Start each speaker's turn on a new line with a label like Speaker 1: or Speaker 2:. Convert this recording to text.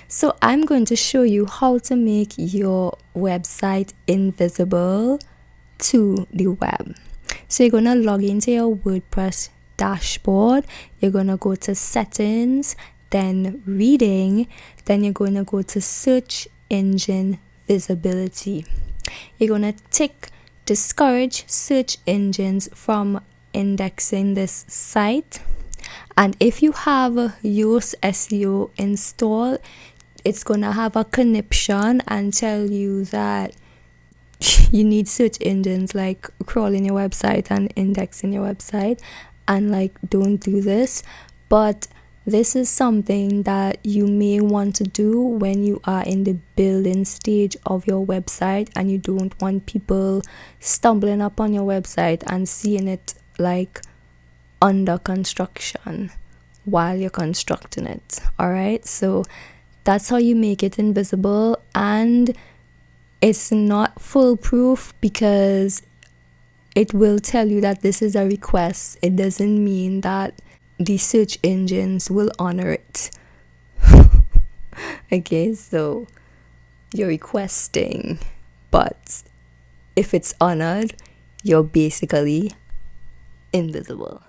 Speaker 1: So I'm going to show you how to make your website invisible to the web. So you're going to log into your WordPress dashboard. You're going to go to settings, then reading, then you're going to go to search engine visibility. You're going to tick discourage search engines from indexing this site. And if you have Yoast SEO installed, it's gonna have a conniption and tell you that you need search engines like crawling your website and indexing your website, and like don't do this. But this is something that you may want to do when you are in the building stage of your website and you don't want people stumbling upon your website and seeing it like under construction while you're constructing it. All right, so that's how you make it invisible, and it's not foolproof because it will tell you that this is a request. It doesn't mean that the search engines will honor it. Okay, so you're requesting, but if it's honored, you're basically invisible.